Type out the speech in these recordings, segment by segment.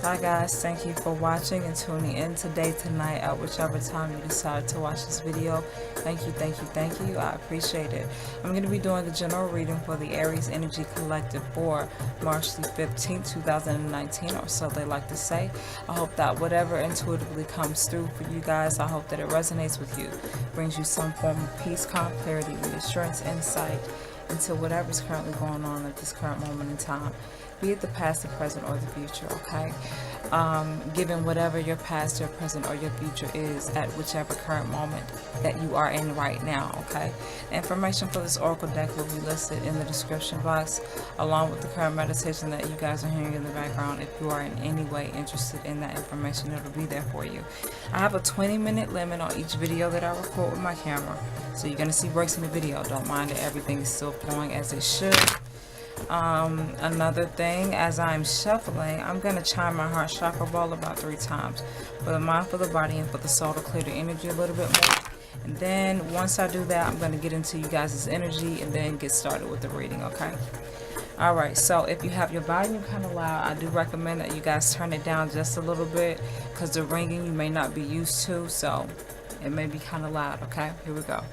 Hi guys, thank you for watching and tuning in today, tonight, at whichever time you decide to watch this video. Thank you, thank you, thank you. I appreciate it. I'm going to be doing the general reading for the Aries Energy Collective for March the 15th, 2019, or so they like to say. I hope that whatever intuitively comes through for you guys, I hope that it resonates with you, brings you some form of peace, calm, clarity, reassurance, insight into whatever's currently going on at this current moment in time, be it the past, the present, or the future, okay? Given whatever your past, your present, or your future is at whichever current moment that you are in right now, okay? The information for this oracle deck will be listed in the description box, along with the current meditation that you guys are hearing in the background. If you are in any way interested in that information, it'll be there for you. I have a 20-minute limit on each video that I record with my camera, so you're going to see breaks in the video. Don't mind it, everything is still flowing as it should. Another thing, as I'm shuffling, I'm going to chime my heart chakra ball about 3 times for the mind, for the body, and for the soul, to clear the energy a little bit more. And then once I do that, I'm going to get into you guys' energy and then get started with the reading, okay? Alright, so if you have your volume kind of loud, I do recommend that you guys turn it down just a little bit, because the ringing you may not be used to, so it may be kind of loud, okay? Here we go.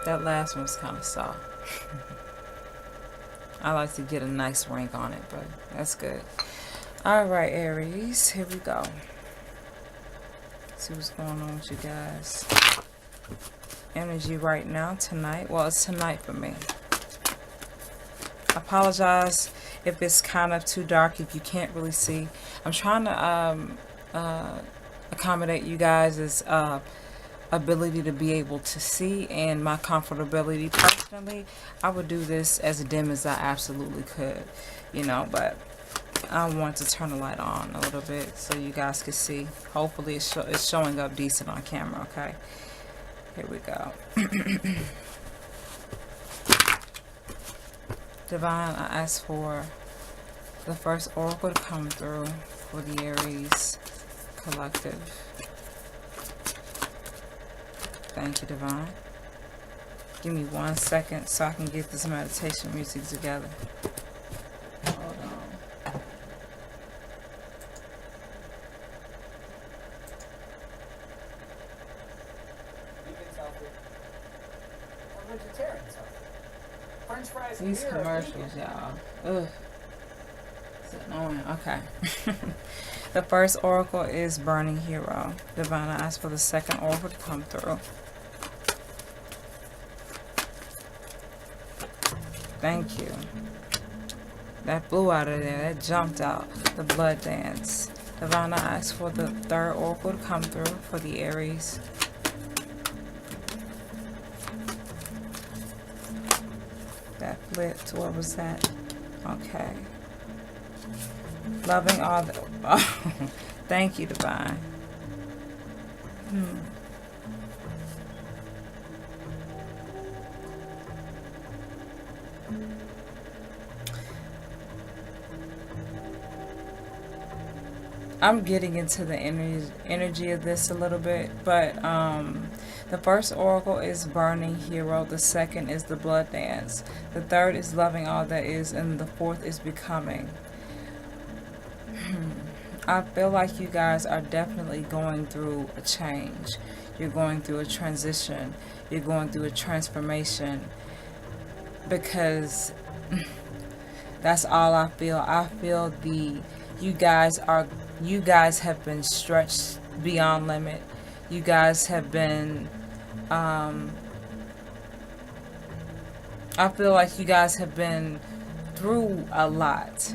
That last one was kind of soft. I like to get a nice ring on it, but that's good. Alright, Aries, here we go. See what's going on with you guys. Energy right now, tonight. Well, it's tonight for me. I apologize if it's kind of too dark, if you can't really see. I'm trying to accommodate you guys' ability to be able to see and my comfortability. Personally, I would do this as dim as I absolutely could, you know, but I want to turn the light on a little bit so you guys can see. Hopefully it's showing up decent on camera, okay? Here we go. Divine, I ask for the first oracle to come through for the Aries Collective. Thank you, Divine. Give me 1 second so I can get this meditation music together. Hold on. These commercials, y'all. Ugh. It's annoying. Okay. The first oracle is Burning Hero. Divine, I ask for the second oracle to come through. Thank you. That blew out of there. That jumped out. The Blood Dance. Divine, I ask for the third oracle to come through for the Aries. That flipped. What was that? Okay. Loving all the... Oh, thank you, Divine. I'm getting into the energy of this a little bit, but the first oracle is Burning Hero, the second is the Blood Dance, the third is Loving All That Is, and the fourth is Becoming. I feel like you guys are definitely going through a change. You're going through a transition. You're going through a transformation, because that's all I feel. I feel you guys have been stretched beyond limit. You guys have been, I feel like you guys have been through a lot.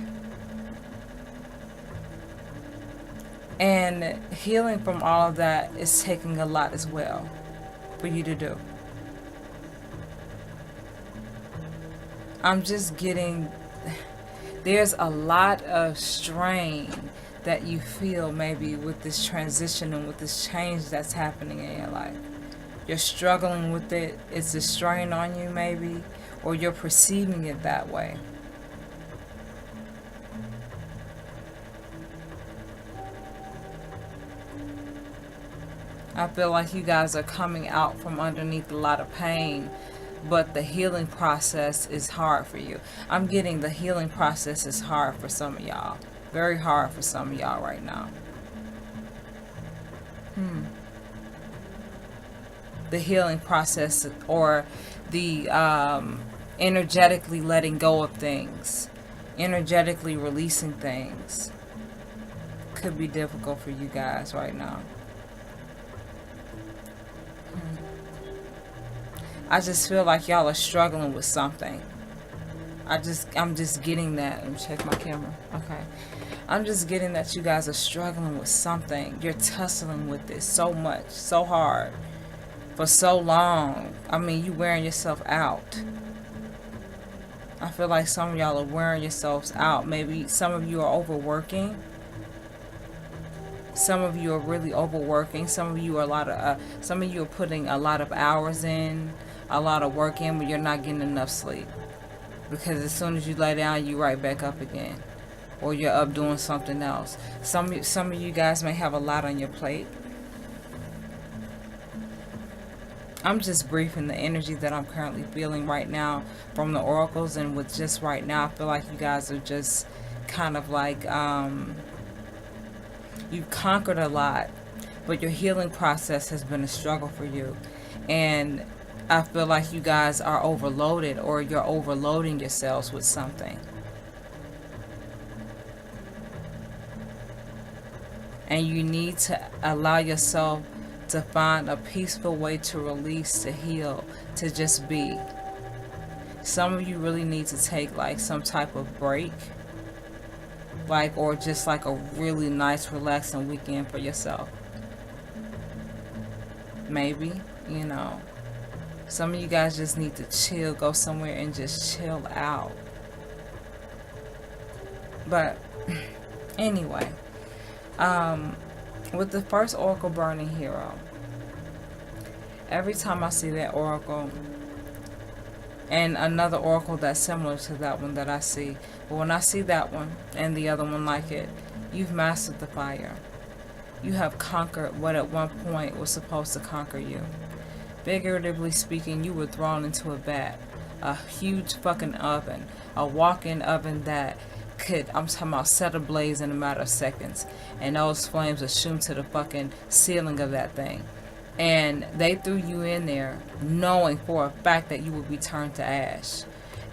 And healing from all of that is taking a lot as well for you to do. I'm just getting, there's a lot of strain that you feel maybe with this transition and with this change that's happening in your life. You're struggling with it. It's a strain on you, maybe, or you're perceiving it that way. I feel like you guys are coming out from underneath a lot of pain, but the healing process is hard for you. I'm getting the healing process is hard for some of y'all. Very hard for some of y'all right now. The healing process, or the energetically letting go of things, energetically releasing things, could be difficult for you guys right now. I just feel like y'all are struggling with something. I'm just getting that. Let me check my camera. Okay. I'm just getting that you guys are struggling with something. You're tussling with it so much, so hard, for so long. I mean, you wearing yourself out. I feel like some of y'all are wearing yourselves out. Maybe some of you are overworking. Some of you are really overworking. Some of you are some of you are putting a lot of hours in, a lot of work in, but you're not getting enough sleep. Because as soon as you lay down, you right back up again, or you're up doing something else. Some of you guys may have a lot on your plate. I'm just briefing the energy that I'm currently feeling right now from the oracles, and with just right now, I feel like you guys are just kind of like you've conquered a lot, but your healing process has been a struggle for you. And I feel like you guys are overloaded, or you're overloading yourselves with something. And you need to allow yourself to find a peaceful way to release, to heal, to just be. Some of you really need to take like some type of break, like, or just like a really nice relaxing weekend for yourself. Maybe, you know, some of you guys just need to chill, go somewhere and just chill out. But anyway, with the first oracle, Burning Hero, every time I see that oracle, and another oracle that's similar to that one that I see, but when I see that one and the other one like it, you've mastered the fire. You have conquered what at one point was supposed to conquer you. Figuratively speaking, you were thrown into a vat, a huge fucking oven, a walk-in oven that could, I'm talking about, set ablaze in a matter of seconds, and those flames are shooting to the fucking ceiling of that thing. And they threw you in there knowing for a fact that you would be turned to ash,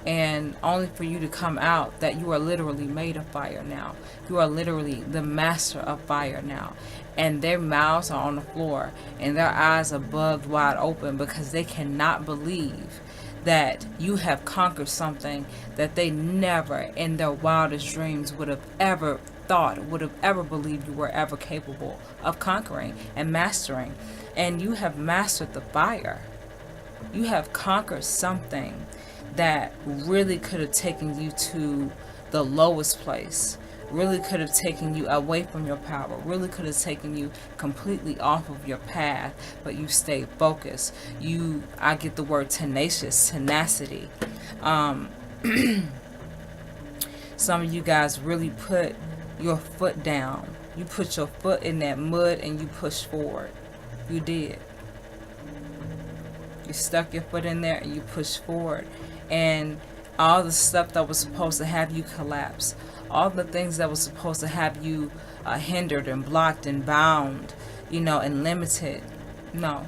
and only for you to come out that you are literally made of fire now. You are literally the master of fire now. And their mouths are on the floor and their eyes are bugged wide open, because they cannot believe that you have conquered something that they never in their wildest dreams would have ever thought, would have ever believed you were ever capable of conquering and mastering. And you have mastered the fire. You have conquered something that really could have taken you to the lowest place, really could have taken you away from your power, really could have taken you completely off of your path, but you stayed focused. I get the word tenacious, tenacity. Some of you guys really put your foot down. You put your foot in that mud and you pushed forward. You did. You stuck your foot in there and you pushed forward. And all the stuff that was supposed to have you collapse, all the things that was supposed to have you hindered and blocked and bound, you know, and limited. No.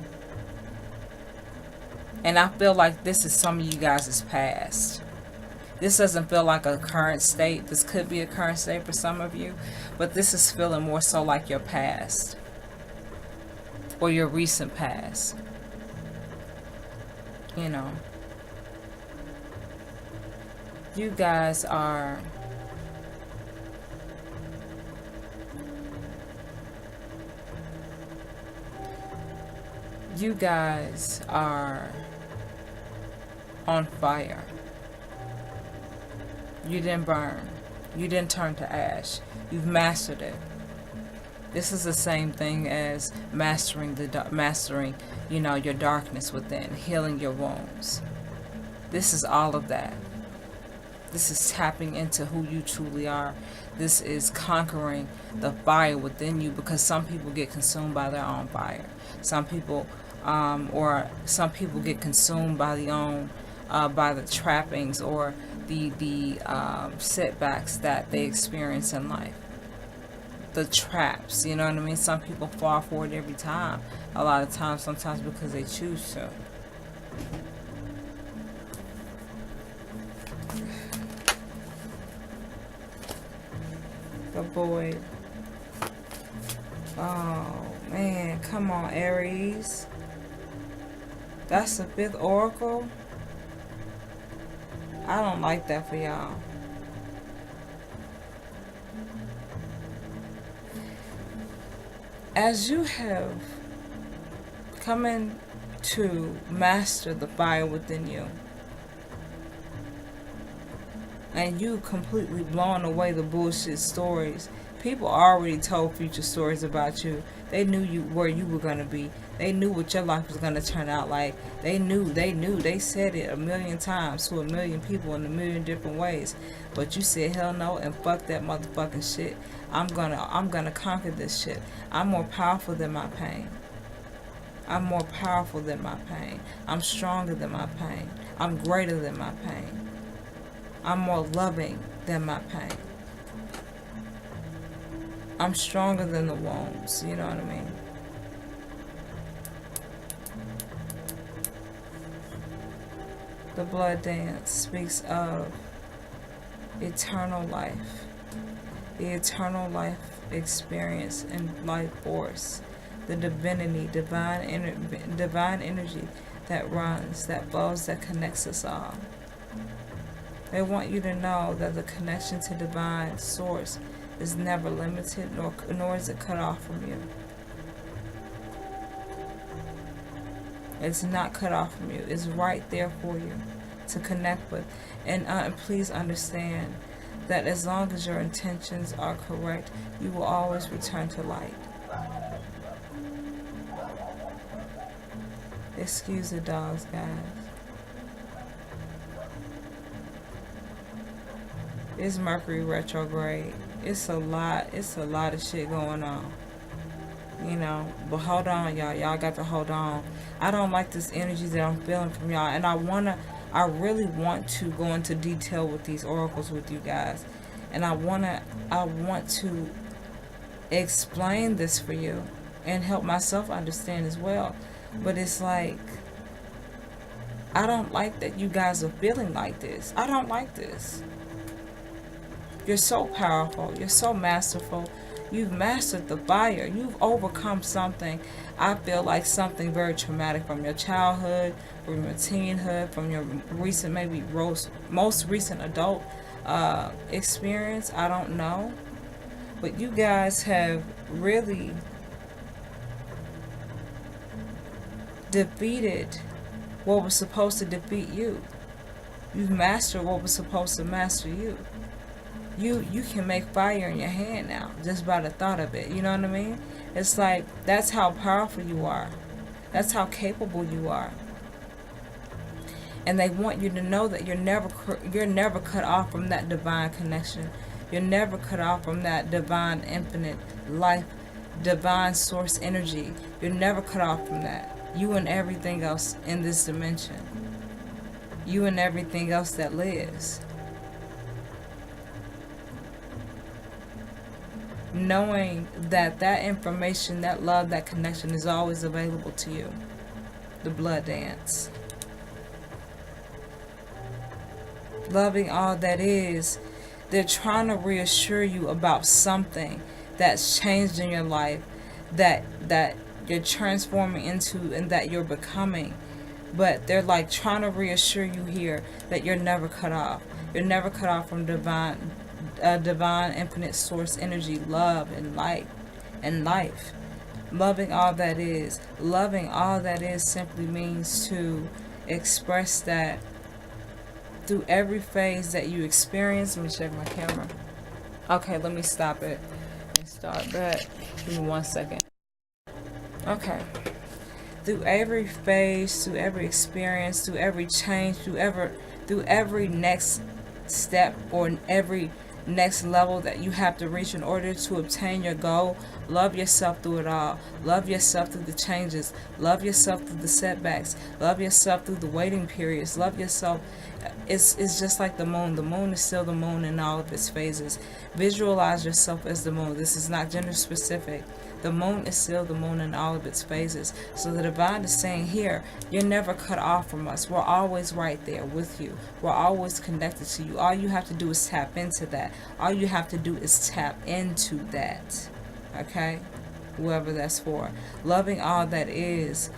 And I feel like this is some of you guys' past. This doesn't feel like a current state. This could be a current state for some of you, but this is feeling more so like your past, or your recent past. You know, you guys are on fire. You didn't burn. You didn't turn to ash. You've mastered it. This is the same thing as mastering your darkness within, healing your wounds. This is all of that. This is tapping into who you truly are. This is conquering the fire within you, because some people get consumed by their own fire. Some people, or some people get consumed by by the trappings or the setbacks that they experience in life. The traps, you know what I mean? Some people fall for it every time. A lot of times, sometimes because they choose to. The void. Oh man, come on, Aries. That's the 5th oracle. I don't like that for y'all. As you have come in to master the fire within you, and you completely blown away the bullshit stories. People already told future stories about you. They knew where you were going to be. They knew what your life was going to turn out like. They knew. They said it a million times to a million people in a million different ways. But you said hell no and fuck that motherfucking shit. I'm gonna conquer this shit. I'm more powerful than my pain. I'm more powerful than my pain. I'm stronger than my pain. I'm greater than my pain. I'm more loving than my pain. I'm stronger than the wounds, you know what I mean? The blood dance speaks of eternal life. The eternal life experience and life force. The divinity, divine energy that runs, that flows, that connects us all. They want you to know that the connection to divine source is never limited, nor is it cut off from you. It's not cut off from you. It's right there for you to connect with. And please understand that as long as your intentions are correct, you will always return to light. Excuse the dogs, guys. It's Mercury retrograde. It's a lot of shit going on. You know, but hold on, y'all. Y'all got to hold on. I don't like this energy that I'm feeling from y'all, and I really want to go into detail with these oracles with you guys, and I want to explain this for you and help myself understand as well. But it's like, I don't like that you guys are feeling like this. I don't like this. You're so powerful. You're so masterful. You've mastered the fire. You've overcome something. I feel like something very traumatic from your childhood, from your teenhood, from your recent, maybe most recent adult experience. I don't know. But you guys have really defeated what was supposed to defeat you. You've mastered what was supposed to master you. You can make fire in your hand now just by the thought of it. You know what I mean? It's like, that's how powerful you are. That's how capable you are. And they want you to know that you're never cut off from that divine connection. You're never cut off from that divine infinite life, divine source energy. You're never cut off from that. You and everything else in this dimension. You and everything else that lives. Knowing that information, that love, that connection is always available to you. The blood dance. Loving all that is. They're trying to reassure you about something that's changed in your life, that you're transforming into and that you're becoming. But they're like trying to reassure you here that you're never cut off. You're never cut off from divine infinite source energy, love and light and life. Loving all that is. Loving all that is simply means to express that through every phase that you experience. Let me check my camera. Okay, let me stop it. start back. Give me 1 second. Okay. Through every phase, through every experience, through every change, through every next step or every next level that you have to reach in order to obtain your goal, love yourself through it all. Love yourself through the changes. Love yourself through the setbacks. Love yourself through the waiting periods. Love yourself. It's just like the moon. The moon is still the moon in all of its phases. Visualize yourself as the moon. This is not gender specific. The moon is still the moon in all of its phases. So the divine is saying here, you're never cut off from us. We're always right there with you. We're always connected to you. All you have to do is tap into that. All you have to do is tap into that. Okay? Whoever that's for. Loving all that is.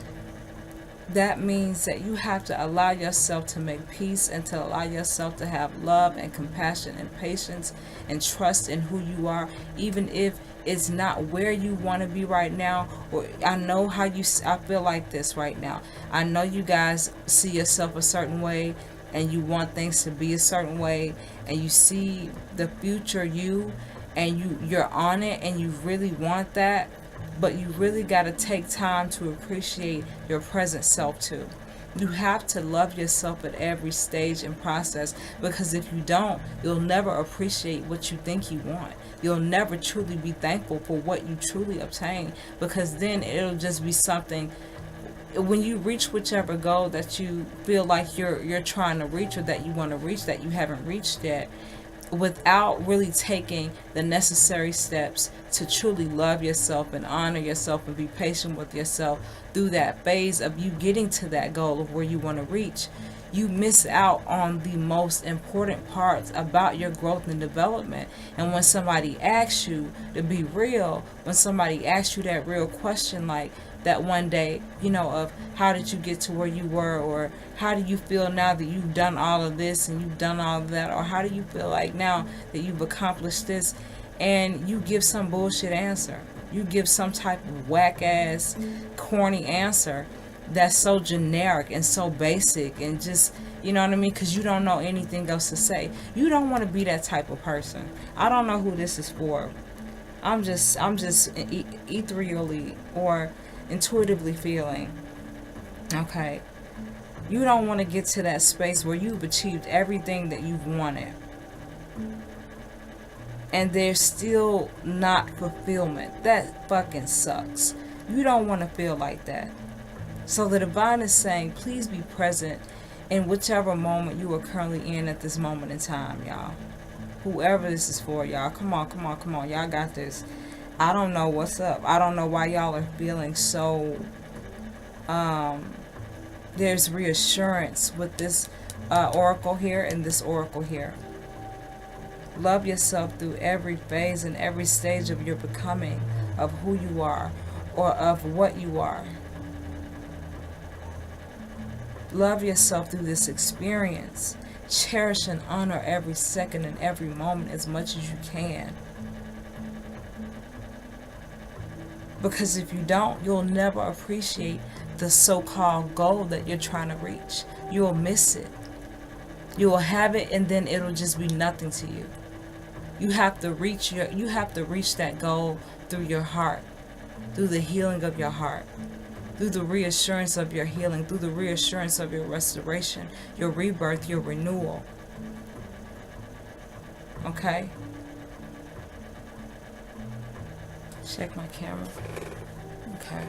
That means that you have to allow yourself to make peace and to allow yourself to have love and compassion and patience and trust in who you are, even if it's not where you want to be right now. Or I know how I feel like this right now. I know you guys see yourself a certain way and you want things to be a certain way, and you see the future you, and you're on it and you really want that. But you really got to take time to appreciate your present self too. You have to love yourself at every stage and process, because if you don't, you'll never appreciate what you think you want. You'll never truly be thankful for what you truly obtain, because then it'll just be something. When you reach whichever goal that you feel like you're trying to reach, or that you want to reach that you haven't reached yet, without really taking the necessary steps to truly love yourself and honor yourself and be patient with yourself through that phase of you getting to that goal of where you want to reach, you miss out on the most important parts about your growth and development. And when somebody asks you to be real, when somebody asks you that real question, like that one day, of how did you get to where you were, or how do you feel now that you've done all of this and you've done all of that, or how do you feel like now that you've accomplished this, and you give some bullshit answer. You give some type of whack ass, corny answer that's so generic and so basic and just, you know what I mean? Because you don't know anything else to say. You don't want to be that type of person. I don't know who this is for. I'm just ethereally or intuitively feeling, okay, you don't want to get to that space where you've achieved everything that you've wanted and there's still not fulfillment. That fucking sucks. You don't want to feel like that. So the divine is saying, please be present in whichever moment you are currently in at this moment in time, y'all. Whoever this is for, y'all. Come on. Y'all got this. I don't know what's up. I don't know why y'all are feeling so, there's reassurance with this oracle here and this oracle here. Love yourself through every phase and every stage of your becoming, of who you are or of what you are. Love yourself through this experience. Cherish and honor every second and every moment as much as you can. Because if you don't, you'll never appreciate the so-called goal that you're trying to reach. You'll miss it. You will have it and then it'll just be nothing to you. You have to reach that goal through your heart, through the healing of your heart, through the reassurance of your healing, through the reassurance of your restoration, your rebirth, your renewal. Okay? Check my camera. Okay.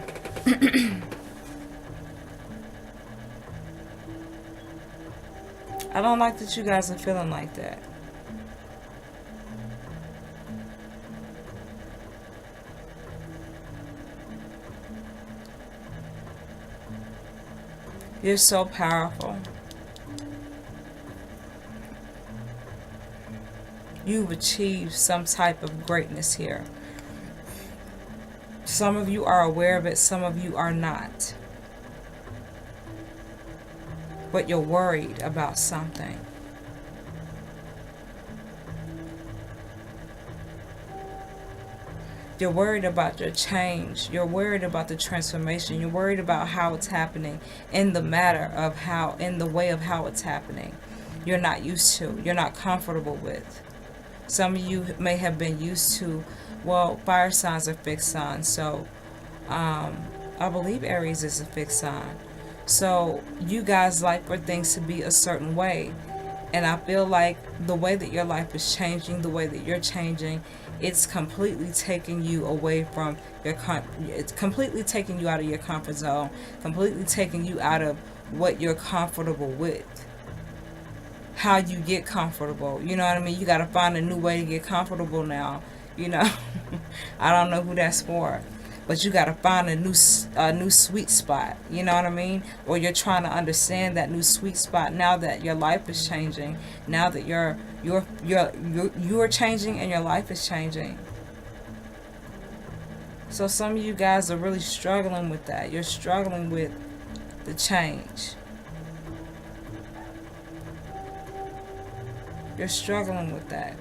I don't like that you guys are feeling like that. You're so powerful. You've achieved some type of greatness here. Some of you are aware of it, some of you are not. But you're worried about something. You're worried about your change. You're worried about the transformation. You're worried about how it's happening in the way of how it's happening. You're not used to. You're not comfortable with. Some of you may have been used to Well, fire signs are fixed signs, so I believe Aries is a fixed sign. So you guys like for things to be a certain way. And I feel like the way that your life is changing, the way that you're changing, it's completely taking you away from your it's completely taking you out of your comfort zone, completely taking you out of what you're comfortable with. How you get comfortable, you know what I mean? You got to find a new way to get comfortable now, you know. I don't know who that's for, but you got to find a new sweet spot, you know what I mean? Or you're trying to understand that new sweet spot now that your life is changing, now that you're changing and your life is changing. So some of you guys are really struggling with that. You're struggling with the change. You're struggling with that.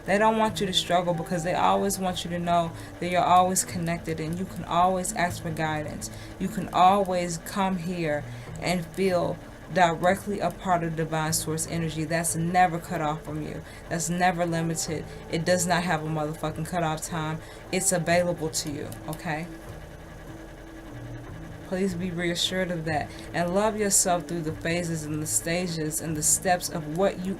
They don't want you to struggle because they always want you to know that you're always connected and you can always ask for guidance. You can always come here and feel directly a part of divine source energy. That's never cut off from you. That's never limited. It does not have a motherfucking cutoff time. It's available to you, okay? Please be reassured of that and love yourself through the phases and the stages and the steps of what you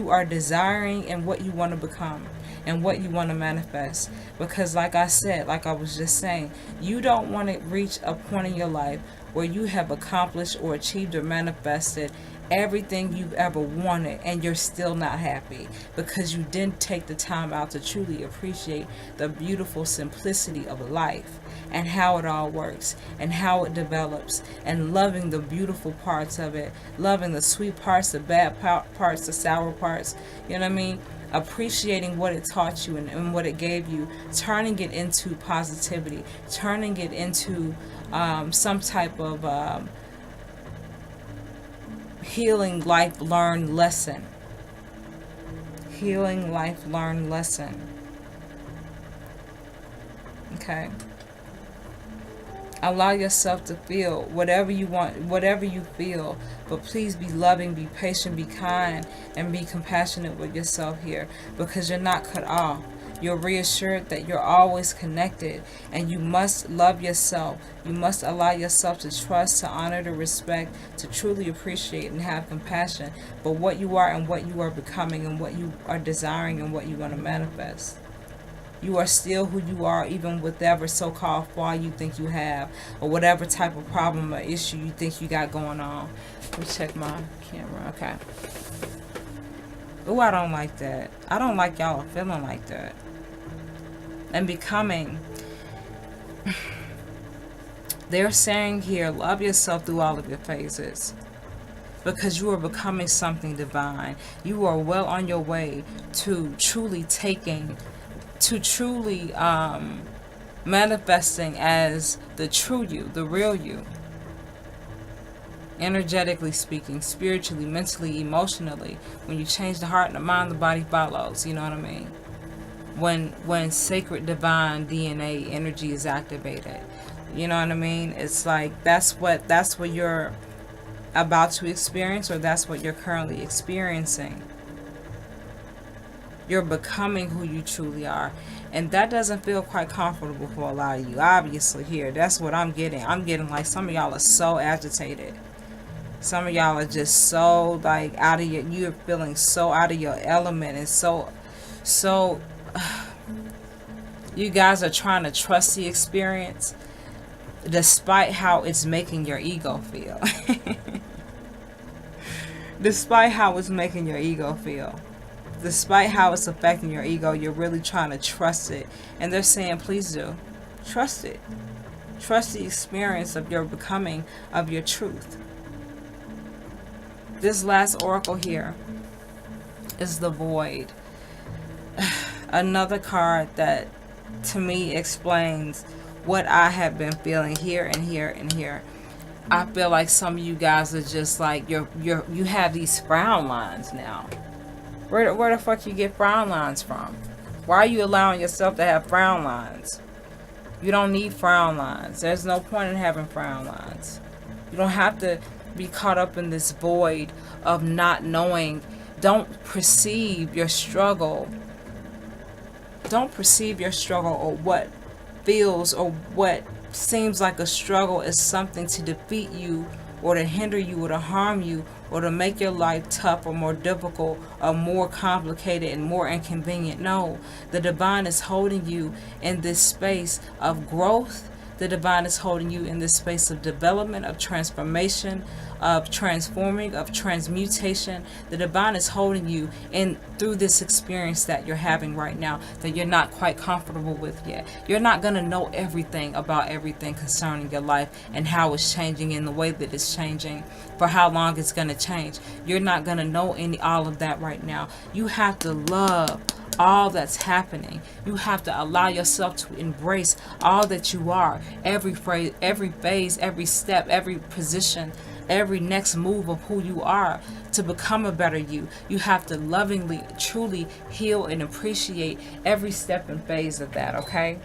are desiring and what you want to become and what you want to manifest. Because like I said, like I was just saying, you don't want to reach a point in your life where you have accomplished or achieved or manifested everything you've ever wanted and you're still not happy because you didn't take the time out to truly appreciate the beautiful simplicity of life and how it all works and how it develops, and loving the beautiful parts of it, loving the sweet parts, the bad parts, the sour parts, you know what I mean? Appreciating what it taught you and what it gave you, turning it into positivity, turning it into some type of healing life learned lesson. Healing life learned lesson. Okay. Allow yourself to feel whatever you want, whatever you feel, but please be loving, be patient, be kind, and be compassionate with yourself here, because you're not cut off. You're reassured that you're always connected, and you must love yourself. You must allow yourself to trust, to honor, to respect, to truly appreciate and have compassion for what you are and what you are becoming and what you are desiring and what you want to manifest. You are still who you are, even with whatever so-called flaw you think you have, or whatever type of problem or issue you think you got going on. Let me check my camera. Okay. Oh, I don't like that. I don't like y'all feeling like that. And becoming. They're saying here, love yourself through all of your phases, because you are becoming something divine. You are well on your way to truly manifesting as the true you, the real you. Energetically speaking, spiritually, mentally, emotionally. When you change the heart and the mind, the body follows. You know what I mean? When sacred divine DNA energy is activated. You know what I mean? It's like that's what you're about to experience, or that's what you're currently experiencing. You're becoming who you truly are. And that doesn't feel quite comfortable for a lot of you. Obviously here, that's what I'm getting. I'm getting like some of y'all are so agitated. Some of y'all are just so like out of you're feeling so out of your element, and so you guys are trying to trust the experience despite how it's making your ego feel. Despite how it's making your ego feel. Despite how it's affecting your ego, you're really trying to trust it. And they're saying, please do. Trust it. Trust the experience of your becoming, of your truth. This last oracle here is the Void. Another card that, to me, explains what I have been feeling here and here and here. I feel like some of you guys are just like, you have these frown lines now. Where the fuck you get frown lines from? Why are you allowing yourself to have frown lines? You don't need frown lines. There's no point in having frown lines. You don't have to be caught up in this void of not knowing Don't perceive your struggle. Don't perceive your struggle, or what feels or what seems like a struggle, as something to defeat you, or to hinder you, or to harm you, or to make your life tough or more difficult or more complicated and more inconvenient. No, the divine is holding you in this space of growth. The divine is holding you in this space of development, of transformation, of transforming, of transmutation. The divine is holding you in through this experience that you're having right now, that you're not quite comfortable with yet. You're not going to know everything about everything concerning your life and how it's changing in the way that it's changing, for how long it's going to change. You're not going to know all of that right now. You have to love all that's happening. You have to allow yourself to embrace all that you are, every phrase, every phase, every step, every position, every next move of who you are, to become a better you. You have to lovingly, truly heal and appreciate every step and phase of that, okay?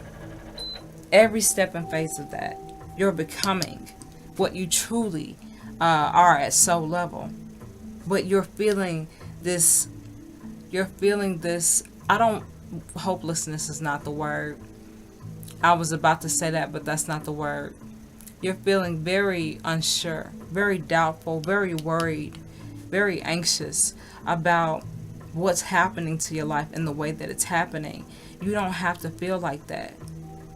Every step and phase of that. You're becoming what you truly are at soul level. But you're feeling this, hopelessness is not the word. I was about to say that, but that's not the word. You're feeling very unsure, very doubtful, very worried, very anxious about what's happening to your life and the way that it's happening. You don't have to feel like that.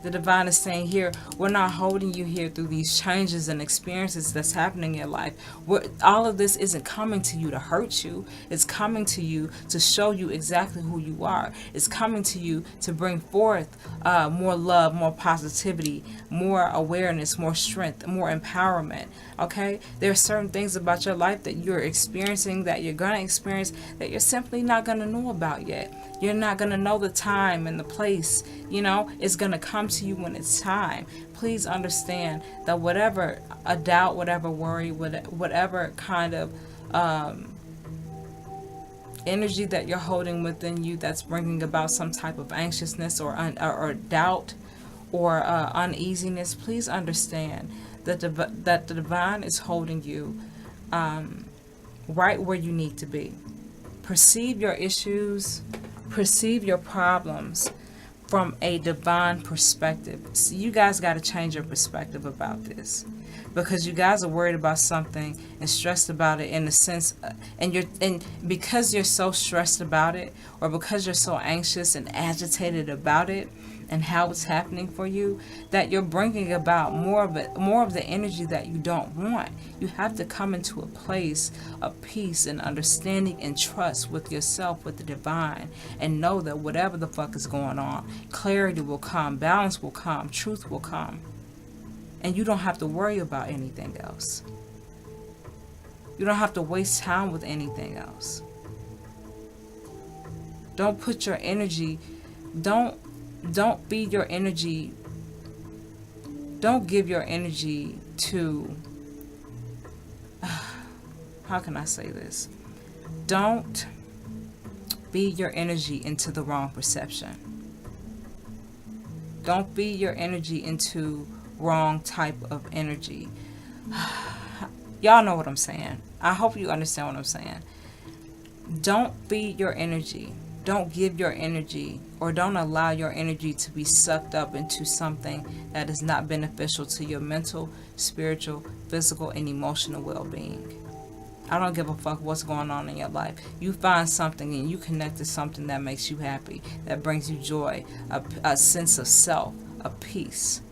The divine is saying here, we're not holding you here through these changes and experiences that's happening in your life. All of this isn't coming to you to hurt you. It's coming to you to show you exactly who you are. It's coming to you to bring forth more love, more positivity, more awareness, more strength, more empowerment. Okay? There are certain things about your life that you're experiencing, that you're going to experience, that you're simply not going to know about yet. You're not going to know the time and the place. You know, it's going to come to you when it's time. Please understand that whatever a doubt, whatever worry, whatever kind of energy that you're holding within you that's bringing about some type of anxiousness or doubt or uneasiness, please understand that the divine is holding you right where you need to be. Perceive your issues, perceive your problems from a divine perspective. So you guys got to change your perspective about this, because you guys are worried about something and stressed about it in the sense, and because you're so stressed about it, or because you're so anxious and agitated about it and how it's happening for you, that you're bringing about more of the energy that you don't want. You have to come into a place of peace and understanding and trust with yourself, with the divine, and know that whatever the fuck is going on, clarity will come, balance will come, truth will come, and you don't have to worry about anything else. You don't have to waste time with anything else. Don't put your energy, don't feed your energy, don't give your energy to, how can I say this? Don't feed your energy into the wrong perception. Don't feed your energy into wrong type of energy. Y'all know what I'm saying. I hope you understand what I'm saying. Don't feed your energy. Don't give your energy, or don't allow your energy to be sucked up into something that is not beneficial to your mental, spiritual, physical, and emotional well-being. I don't give a fuck what's going on in your life. You find something and you connect to something that makes you happy, that brings you joy, a sense of self, a peace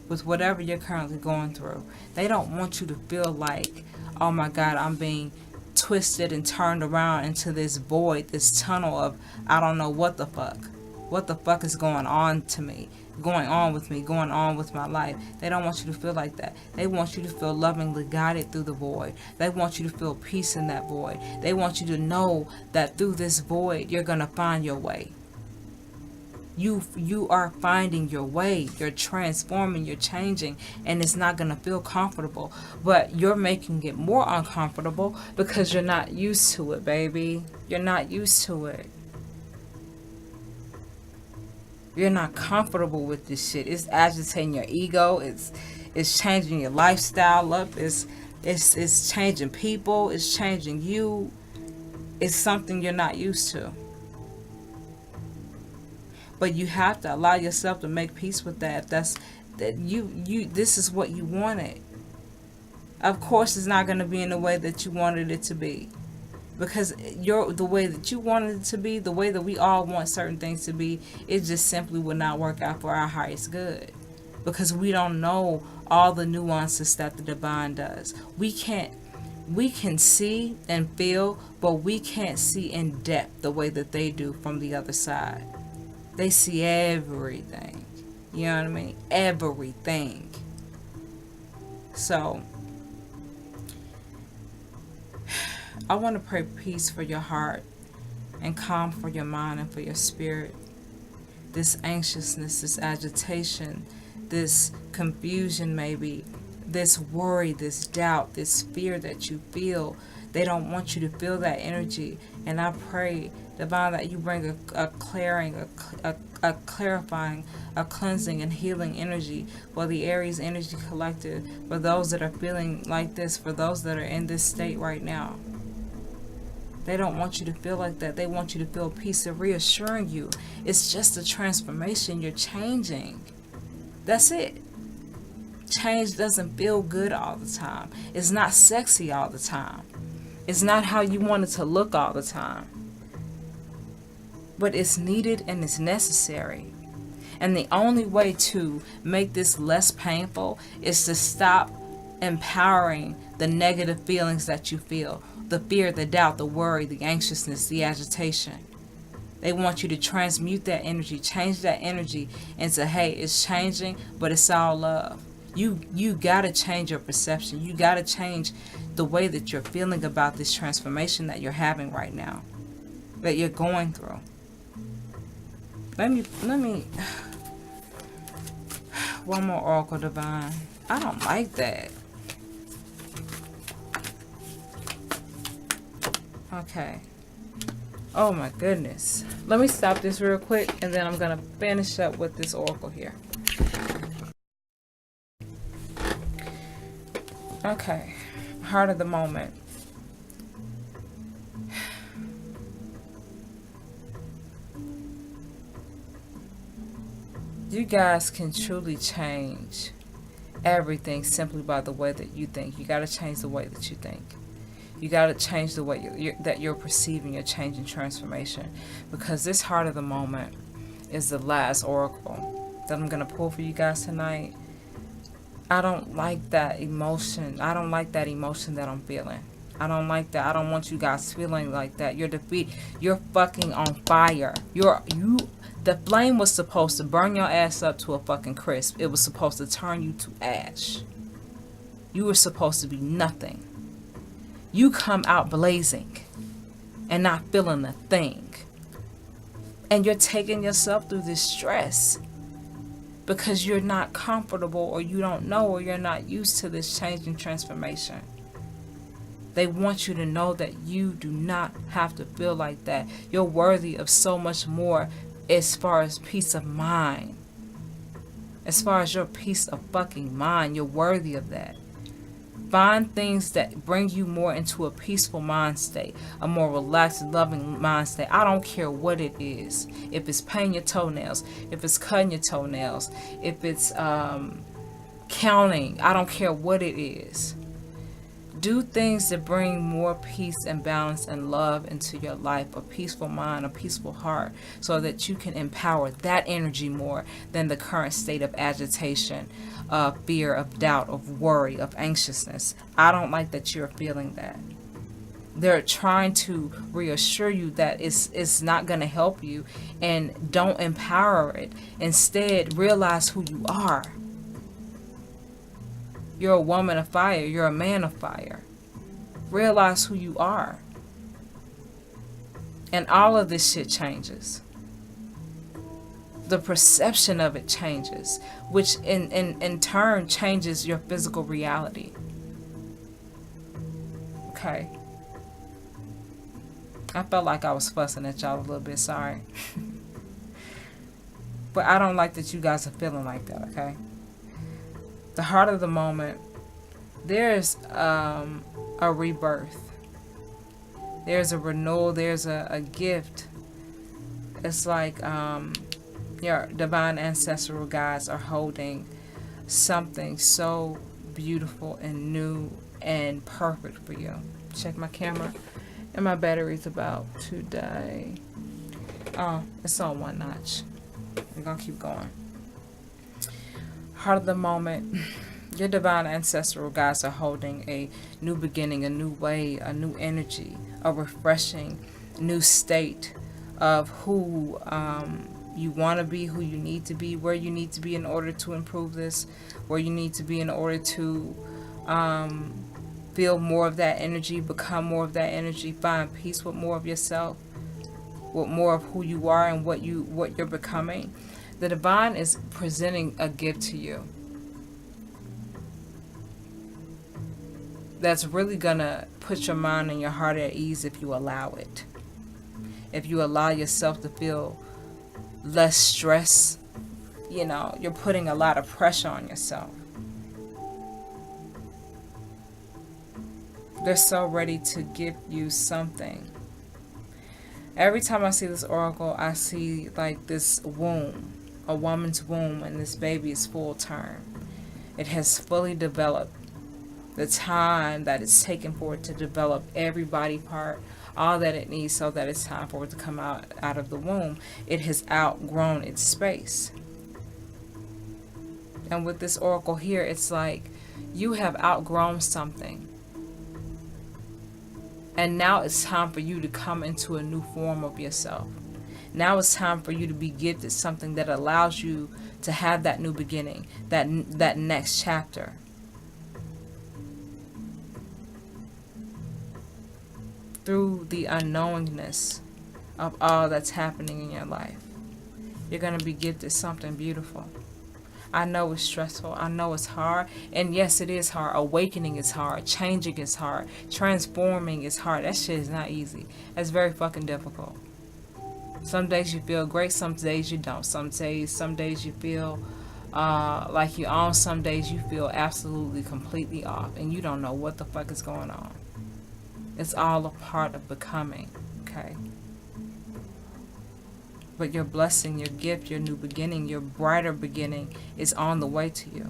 with whatever you're currently going through. They don't want you to feel like, oh my God, I'm being twisted and turned around into this void, this tunnel of I don't know what the fuck is going on to me, going on with me, going on with my life. They don't want you to feel like that. They want you to feel lovingly guided through the void. They want you to feel peace in that void. They want you to know that through this void you're gonna find your way. You are finding your way. You're transforming, you're changing, and it's not going to feel comfortable, but you're making it more uncomfortable because you're not used to it, baby. You're not used to it. You're not comfortable with this shit. It's agitating your ego. It's changing your lifestyle up. It's changing people. It's changing you. It's something you're not used to. But you have to allow yourself to make peace with that. This is what you wanted. Of course it's not going to be in the way that you wanted it to be. Because the way that you wanted it to be, the way that we all want certain things to be, it just simply will not work out for our highest good. Because we don't know all the nuances that the divine does. We can see and feel, but we can't see in depth the way that they do from the other side. They see everything. You know what I mean? Everything. So, I want to pray peace for your heart and calm for your mind and for your spirit. This anxiousness, this agitation, this confusion maybe, this worry, this doubt, this fear that you feel, they don't want you to feel that energy. And I pray, Divine, that you bring a clearing, a clarifying, a cleansing and healing energy for the Aries energy collective, for those that are feeling like this, for those that are in this state right now. They don't want you to feel like that. They want you to feel peace and reassuring you. It's just a transformation. You're changing. That's it. Change doesn't feel good all the time. It's not sexy all the time. It's not how you want it to look all the time. But it's needed and it's necessary. And the only way to make this less painful is to stop empowering the negative feelings that you feel. The fear, the doubt, the worry, the anxiousness, the agitation. They want you to transmute that energy, change that energy into, hey, it's changing, but it's all love. You got to change your perception. You got to change the way that you're feeling about this transformation that you're having right now, that you're going through. Let me one more Oracle Divine. I don't like that. Okay. Oh my goodness. Let me stop this real quick and then I'm going to finish up with this oracle here. Okay. Heart of the moment. You guys can truly change everything simply by the way that you think. You got to change the way that you think. You got to change the way that you're perceiving your change and transformation. Because this heart of the moment is the last oracle that I'm going to pull for you guys tonight. I don't like that emotion. I don't like that emotion that I'm feeling. I don't like that. I don't want you guys feeling like that. You're defeated. You're fucking on fire. The flame was supposed to burn your ass up to a fucking crisp. It was supposed to turn you to ash. You were supposed to be nothing. You come out blazing and not feeling a thing. And you're taking yourself through this stress because you're not comfortable, or you don't know, or you're not used to this change and transformation. They want you to know that you do not have to feel like that. You're worthy of so much more as far as peace of mind. As far as your peace of fucking mind, you're worthy of that. Find things that bring you more into a peaceful mind state, a more relaxed, loving mind state. I don't care what it is. If it's painting your toenails, if it's cutting your toenails, if it's counting, I don't care what it is. Do things that bring more peace and balance and love into your life, a peaceful mind, a peaceful heart, so that you can empower that energy more than the current state of agitation, of fear, of doubt, of worry, of anxiousness. I don't like that you're feeling that. They're trying to reassure you that it's not going to help you, and don't empower it. Instead, realize who you are. You're a woman of fire. You're a man of fire. Realize who you are. And all of this shit changes. The perception of it changes, which in turn changes your physical reality. Okay. I felt like I was fussing at y'all a little bit. Sorry. But I don't like that you guys are feeling like that, okay? The heart of the moment, there's a rebirth. There's a renewal. There's a gift. It's like your divine ancestral guides are holding something so beautiful and new and perfect for you. Check my camera. And my battery's about to die. Oh, it's on one notch. We're going to keep going. Heart of the moment. Your divine ancestral guides are holding a new beginning, a new way, a new energy, a refreshing new state of who you want to be, who you need to be, where you need to be in order to improve this, where you need to be in order to feel more of that energy, become more of that energy, find peace with more of yourself, with more of who you are and what you're becoming. The divine is presenting a gift to you that's really gonna put your mind and your heart at ease if you allow it. If you allow yourself to feel less stress, you know, you're putting a lot of pressure on yourself. They're so ready to give you something. Every time I see this oracle, I see like this womb, a woman's womb, and this baby is full term. It has fully developed. The time that it's taken for it to develop every body part, all that it needs so that it's time for it to come out of the womb, it has outgrown its space. And with this oracle here, it's like you have outgrown something. And now it's time for you to come into a new form of yourself. Now it's time for you to be gifted something that allows you to have that new beginning, that next chapter. Through the unknowingness of all that's happening in your life, you're going to be gifted something beautiful. I know it's stressful. I know it's hard. And yes, it is hard. Awakening is hard. Changing is hard. Transforming is hard. That shit is not easy. It's very fucking difficult. Some days you feel great. Some days you don't. Some days you feel like you're on. Some days you feel absolutely completely off. And you don't know what the fuck is going on. It's all a part of becoming. Okay? But your blessing, your gift, your new beginning, your brighter beginning is on the way to you.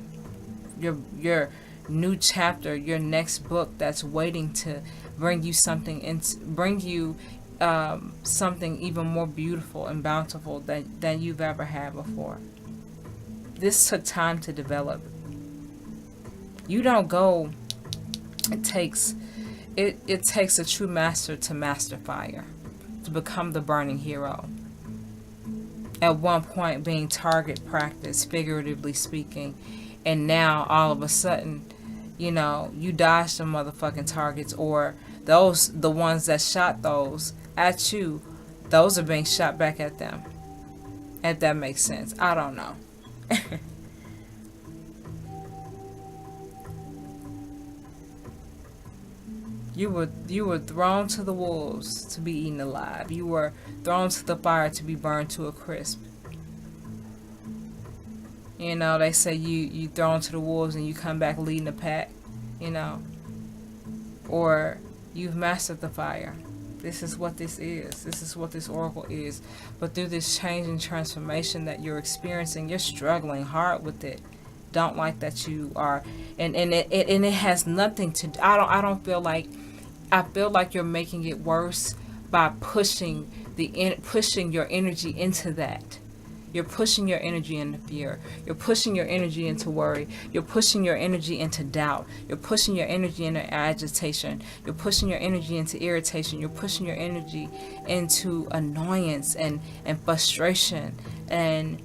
Your new chapter, your next book that's waiting to bring you something, something even more beautiful and bountiful than you've ever had before. This took time to develop. You don't go. It takes a true master to master fire, to become the burning hero. At one point being target practice, figuratively speaking, and now all of a sudden, you know, you dodge the motherfucking targets, or the ones that shot those at you, those are being shot back at them. If that makes sense. I don't know. You were thrown to the wolves to be eaten alive. You were thrown to the fire to be burned to a crisp. You know, they say you thrown to the wolves and you come back leading the pack, you know. Or you've mastered the fire. This is what this is. This is what this oracle is. But through this change and transformation that you're experiencing, you're struggling hard with it. Don't like that you are, and it has nothing to. I don't feel like. I feel like you're making it worse by pushing your energy into that. You're pushing your energy into fear. You're pushing your energy into worry. You're pushing your energy into doubt. You're pushing your energy into agitation. You're pushing your energy into irritation. You're pushing your energy into annoyance and frustration and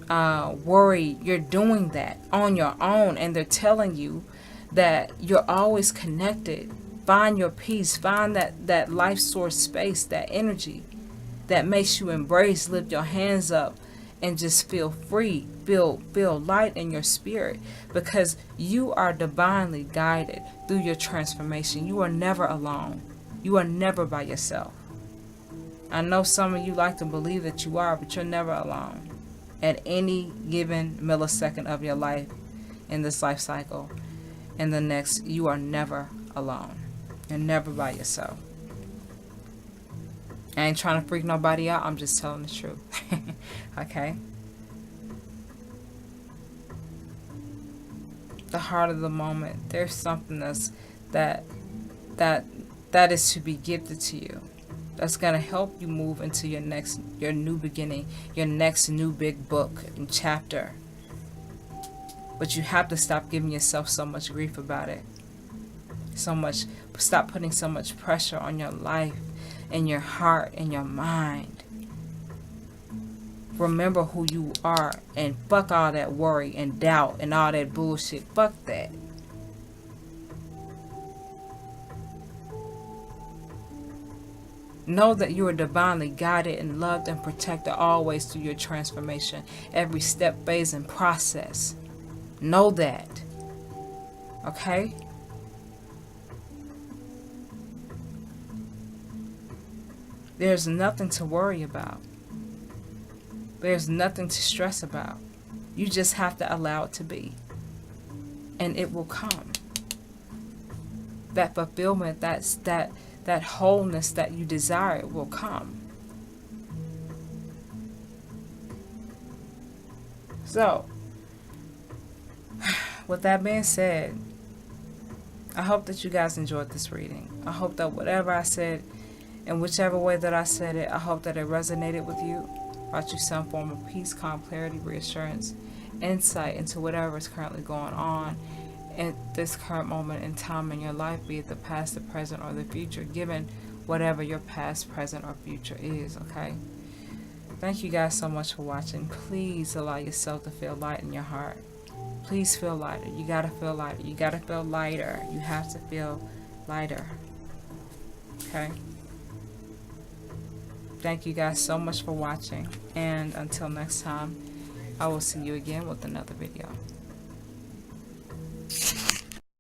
worry. You're doing that on your own, and they're telling you that you're always connected. Find your peace. Find that life source space, that energy that makes you embrace, lift your hands up, and just feel free, feel light in your spirit, because you are divinely guided through your transformation. You are never alone. You are never by yourself. I know some of you like to believe that you are, but you're never alone. At any given millisecond of your life, in this life cycle, in the next, you are never alone. You're never by yourself. I ain't trying to freak nobody out. I'm just telling the truth. Okay? The heart of the moment. There's something that is to be gifted to you. That's gonna help you move into your new beginning, your next new big book and chapter. But you have to stop giving yourself so much grief about it. Stop putting so much pressure on your life and your heart and your mind. Remember who you are, and fuck all that worry and doubt and all that bullshit. Fuck that. Know that you are divinely guided and loved and protected always through your transformation, every step, phase, and process. Know that. Okay? There's nothing to worry about. There's nothing to stress about. You just have to allow it to be. And it will come. That fulfillment, that wholeness that you desire will come. So, with that being said, I hope that you guys enjoyed this reading. I hope that whatever I said, in whichever way that I said it, I hope that it resonated with you, brought you some form of peace, calm, clarity, reassurance, insight into whatever is currently going on at this current moment in time in your life, be it the past, the present, or the future, given whatever your past, present, or future is, okay? Thank you guys so much for watching. Please allow yourself to feel light in your heart. Please feel lighter. You gotta feel lighter. You gotta feel lighter. You have to feel lighter. Okay? Thank you guys so much for watching. And until next time, I will see you again with another video.